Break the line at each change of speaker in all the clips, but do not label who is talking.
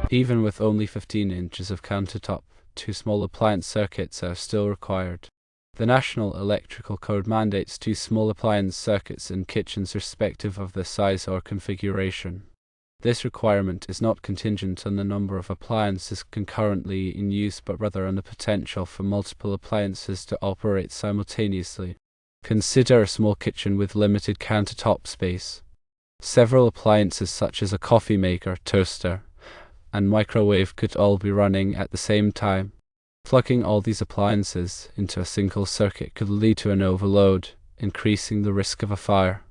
Even with only 15 inches of countertop, 2 small appliance circuits are still required. The National Electrical Code mandates 2 small appliance circuits in kitchens irrespective of their size or configuration. This requirement is not contingent on the number of appliances concurrently in use, but rather on the potential for multiple appliances to operate simultaneously. Consider a small kitchen with limited countertop space. Several appliances such as a coffee maker, toaster, and microwave could all be running at the same time. Plugging all these appliances into a single circuit could lead to an overload, increasing the risk of a fire.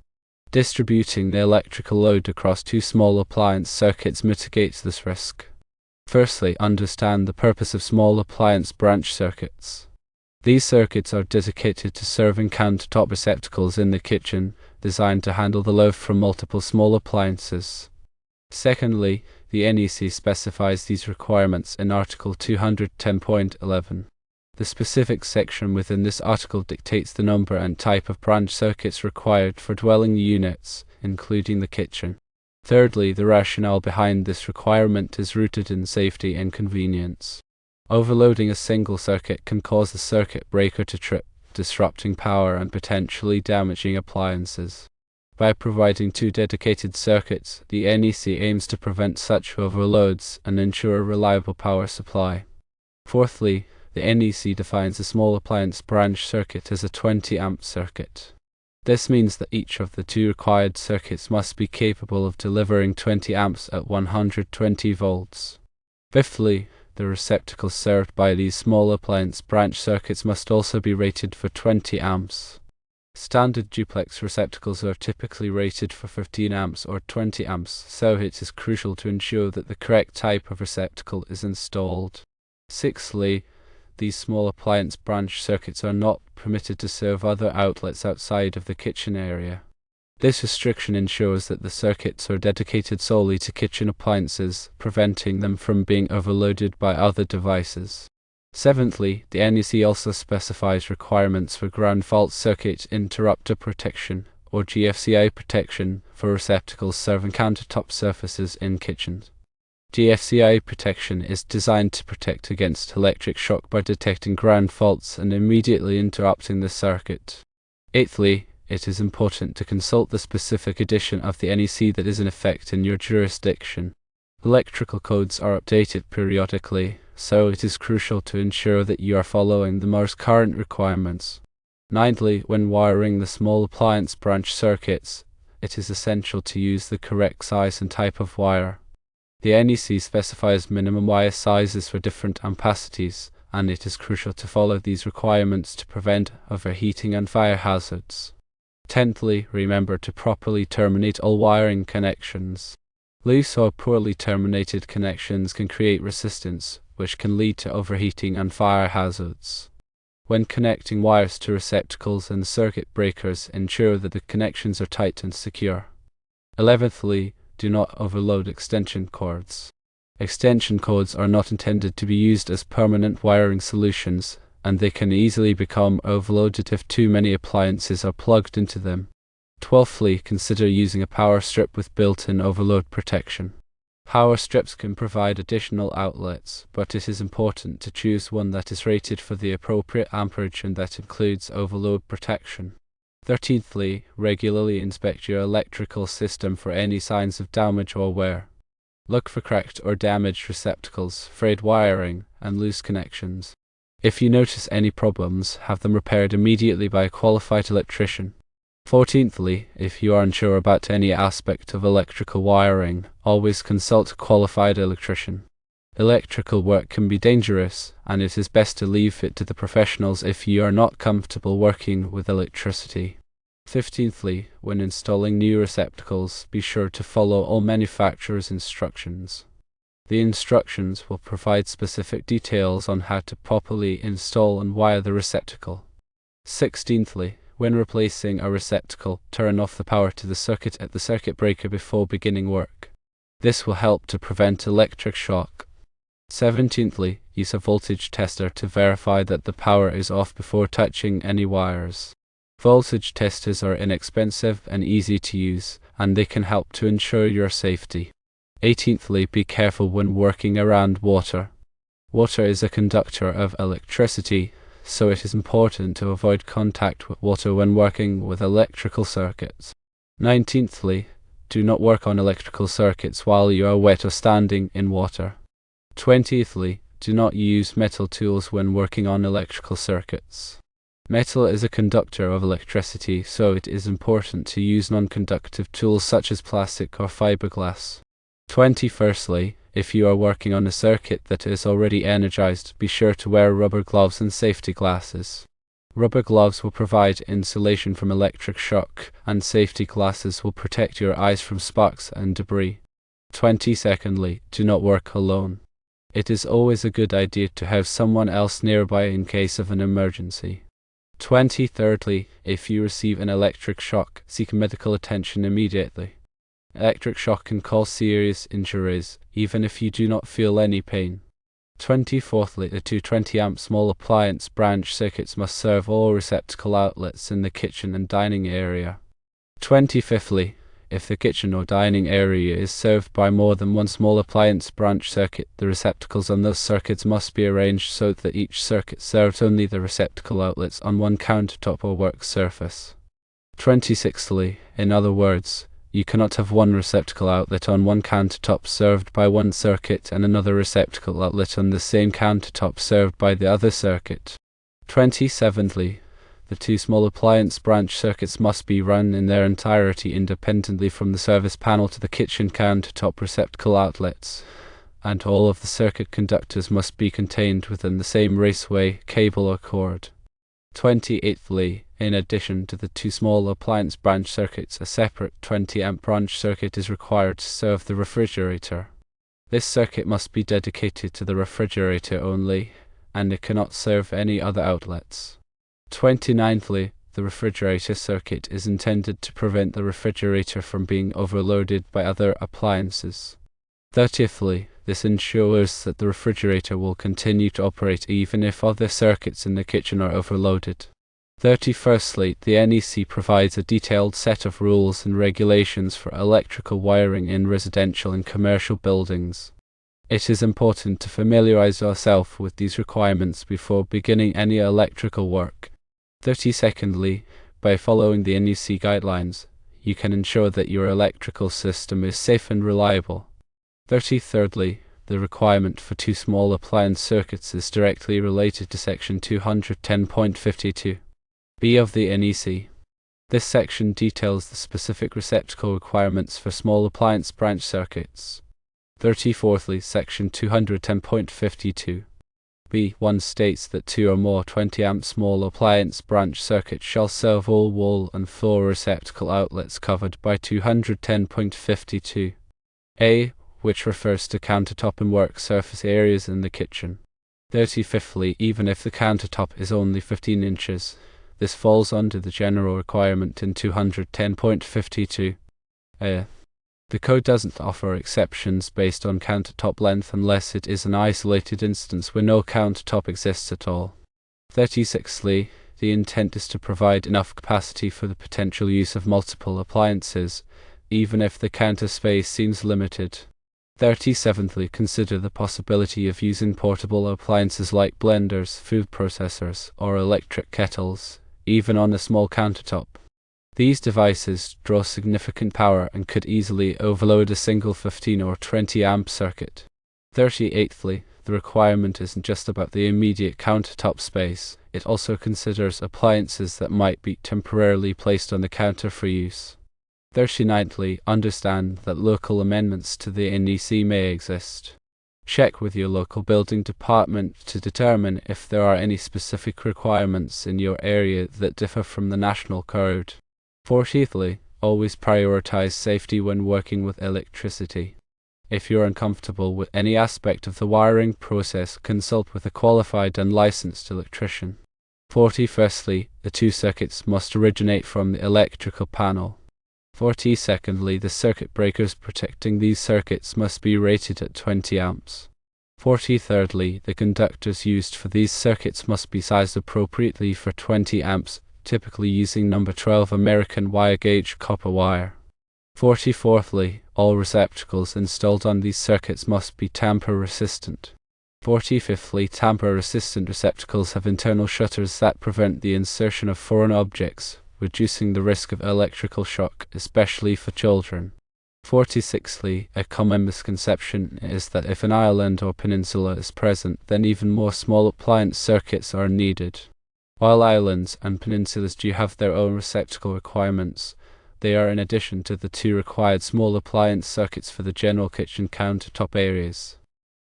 Distributing the electrical load across 2 small appliance circuits mitigates this risk. Firstly, understand the purpose of small appliance branch circuits. These circuits are dedicated to serving countertop receptacles in the kitchen, designed to handle the load from multiple small appliances. Secondly, the NEC specifies these requirements in Article 210.11. The specific section within this article dictates the number and type of branch circuits required for dwelling units, including the kitchen. Thirdly, the rationale behind this requirement is rooted in safety and convenience. Overloading a single circuit can cause the circuit breaker to trip, disrupting power and potentially damaging appliances. By providing 2 dedicated circuits, the NEC aims to prevent such overloads and ensure a reliable power supply. Fourthly, the NEC defines a small appliance branch circuit as a 20-amp circuit. This means that each of the 2 required circuits must be capable of delivering 20 amps at 120 volts. Fifthly, the receptacles served by these small appliance branch circuits must also be rated for 20 amps. Standard duplex receptacles are typically rated for 15 amps or 20 amps, so it is crucial to ensure that the correct type of receptacle is installed. Sixthly, these small appliance branch circuits are not permitted to serve other outlets outside of the kitchen area. This restriction ensures that the circuits are dedicated solely to kitchen appliances, preventing them from being overloaded by other devices. Seventhly, the NEC also specifies requirements for ground fault circuit interrupter protection, or GFCI protection, for receptacles serving countertop surfaces in kitchens. GFCI protection is designed to protect against electric shock by detecting ground faults and immediately interrupting the circuit. Eighthly, it is important to consult the specific edition of the NEC that is in effect in your jurisdiction. Electrical codes are updated periodically, so it is crucial to ensure that you are following the most current requirements. Ninthly, when wiring the small appliance branch circuits, it is essential to use the correct size and type of wire. The NEC specifies minimum wire sizes for different ampacities, and it is crucial to follow these requirements to prevent overheating and fire hazards. Tenthly, remember to properly terminate all wiring connections. Loose or poorly terminated connections can create resistance, which can lead to overheating and fire hazards. When connecting wires to receptacles and circuit breakers, ensure that the connections are tight and secure. 11thly, do not overload extension cords. Extension cords are not intended to be used as permanent wiring solutions, and they can easily become overloaded if too many appliances are plugged into them. 12thly, consider using a power strip with built-in overload protection. Power strips can provide additional outlets, but it is important to choose one that is rated for the appropriate amperage and that includes overload protection. 13thly, regularly inspect your electrical system for any signs of damage or wear. Look for cracked or damaged receptacles, frayed wiring, and loose connections. If you notice any problems, have them repaired immediately by a qualified electrician. 14thly, if you are unsure about any aspect of electrical wiring, always consult a qualified electrician. Electrical work can be dangerous, and it is best to leave it to the professionals if you are not comfortable working with electricity. 15thly, when installing new receptacles, be sure to follow all manufacturer's instructions. The instructions will provide specific details on how to properly install and wire the receptacle. 16thly, when replacing a receptacle, turn off the power to the circuit at the circuit breaker before beginning work. This will help to prevent electric shock. 17thly, use a voltage tester to verify that the power is off before touching any wires. Voltage testers are inexpensive and easy to use, and they can help to ensure your safety. 18thly, be careful when working around water. Water is a conductor of electricity, so it is important to avoid contact with water when working with electrical circuits. 19thly, do not work on electrical circuits while you are wet or standing in water. 20thly, do not use metal tools when working on electrical circuits. Metal is a conductor of electricity, so it is important to use non-conductive tools such as plastic or fiberglass. 21stly, if you are working on a circuit that is already energized, be sure to wear rubber gloves and safety glasses. Rubber gloves will provide insulation from electric shock, and safety glasses will protect your eyes from sparks and debris. 22ndly, do not work alone. It is always a good idea to have someone else nearby in case of an emergency. 23rdly, if you receive an electric shock, seek medical attention immediately. Electric shock can cause serious injuries, even if you do not feel any pain. 24thly, the two 20-amp small appliance branch circuits must serve all receptacle outlets in the kitchen and dining area. 25thly, if the kitchen or dining area is served by more than one small appliance branch circuit, the receptacles on those circuits must be arranged so that each circuit serves only the receptacle outlets on one countertop or work surface. 26thly, in other words, you cannot have one receptacle outlet on one countertop served by one circuit and another receptacle outlet on the same countertop served by the other circuit. 27thly, the two small appliance branch circuits must be run in their entirety independently from the service panel to the kitchen countertop receptacle outlets, and all of the circuit conductors must be contained within the same raceway, cable or cord. 28thly, in addition to the two small appliance branch circuits, a separate 20-amp branch circuit is required to serve the refrigerator. This circuit must be dedicated to the refrigerator only, and it cannot serve any other outlets. 29thly, the refrigerator circuit is intended to prevent the refrigerator from being overloaded by other appliances. 30thly, this ensures that the refrigerator will continue to operate even if other circuits in the kitchen are overloaded. 31stly, the NEC provides a detailed set of rules and regulations for electrical wiring in residential and commercial buildings. It is important to familiarize yourself with these requirements before beginning any electrical work. 32ndly, by following the NEC guidelines, you can ensure that your electrical system is safe and reliable. 33rdly, the requirement for two small appliance circuits is directly related to section 210.52b of the NEC. This section details the specific receptacle requirements for small appliance branch circuits. 34thly, section 210.52b(1) states that two or more 20-amp small appliance branch circuits shall serve all wall and floor receptacle outlets covered by 210.52a, which refers to countertop and work surface areas in the kitchen. 35thly, even if the countertop is only 15 inches, this falls under the general requirement in 210.52a. The code doesn't offer exceptions based on countertop length unless it is an isolated instance where no countertop exists at all. 36thly, the intent is to provide enough capacity for the potential use of multiple appliances, even if the counter space seems limited. 37thly, consider the possibility of using portable appliances like blenders, food processors, or electric kettles, even on a small countertop. These devices draw significant power and could easily overload a single 15 or 20 amp circuit. 38thly, the requirement isn't just about the immediate countertop space, it also considers appliances that might be temporarily placed on the counter for use. 39thly, understand that local amendments to the NEC may exist. Check with your local building department to determine if there are any specific requirements in your area that differ from the national code. 40thly, always prioritize safety when working with electricity. If you're uncomfortable with any aspect of the wiring process, consult with a qualified and licensed electrician. 41stly, the two circuits must originate from the electrical panel. 42ndly, the circuit breakers protecting these circuits must be rated at 20 amps. 43rdly, the conductors used for these circuits must be sized appropriately for 20 amps, typically using number 12 American wire gauge copper wire. 44thly, all receptacles installed on these circuits must be tamper-resistant. 45thly, tamper-resistant receptacles have internal shutters that prevent the insertion of foreign objects, reducing the risk of electrical shock, especially for children. 46thly, a common misconception is that if an island or peninsula is present, then even more small appliance circuits are needed. While islands and peninsulas do have their own receptacle requirements, they are in addition to the two required small appliance circuits for the general kitchen countertop areas.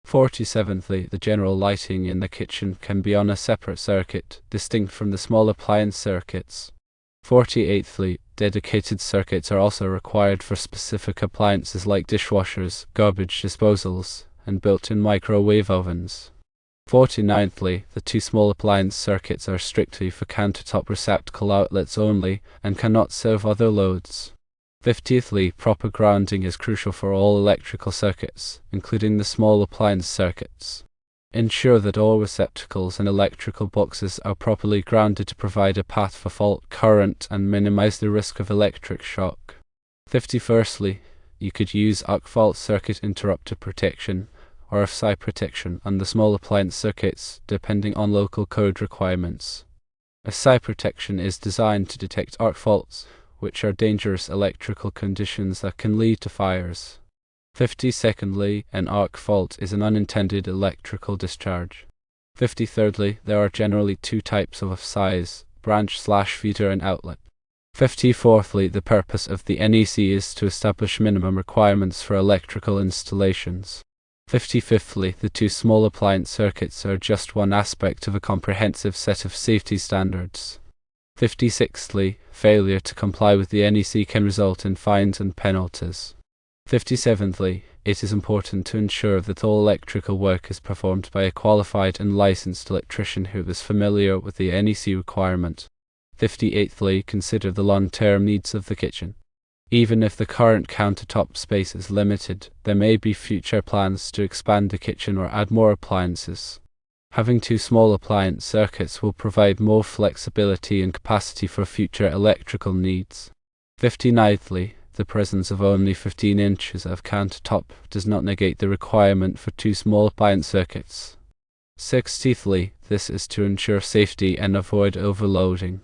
47thly, the general lighting in the kitchen can be on a separate circuit, distinct from the small appliance circuits. 48thly, dedicated circuits are also required for specific appliances like dishwashers, garbage disposals, and built-in microwave ovens. 49thly, the two small appliance circuits are strictly for countertop receptacle outlets only and cannot serve other loads. 50thly, proper grounding is crucial for all electrical circuits, including the small appliance circuits. Ensure that all receptacles and electrical boxes are properly grounded to provide a path for fault current and minimize the risk of electric shock. 51stly, you could use arc fault circuit interrupter protection or FSI protection on the small appliance circuits, depending on local code requirements. FSI protection is designed to detect arc faults, which are dangerous electrical conditions that can lead to fires. 52ndly, an arc fault is an unintended electrical discharge. 53rdly, there are generally two types of FSIs, branch/feeder and outlet. 54thly, the purpose of the NEC is to establish minimum requirements for electrical installations. 55thly, the two small appliance circuits are just one aspect of a comprehensive set of safety standards. 56thly, failure to comply with the NEC can result in fines and penalties. 57thly, it is important to ensure that all electrical work is performed by a qualified and licensed electrician who is familiar with the NEC requirement. 58thly, consider the long-term needs of the kitchen. Even if the current countertop space is limited, there may be future plans to expand the kitchen or add more appliances. Having two small appliance circuits will provide more flexibility and capacity for future electrical needs. 59thly, the presence of only 15 inches of countertop does not negate the requirement for two small appliance circuits. 60thly, this is to ensure safety and avoid overloading.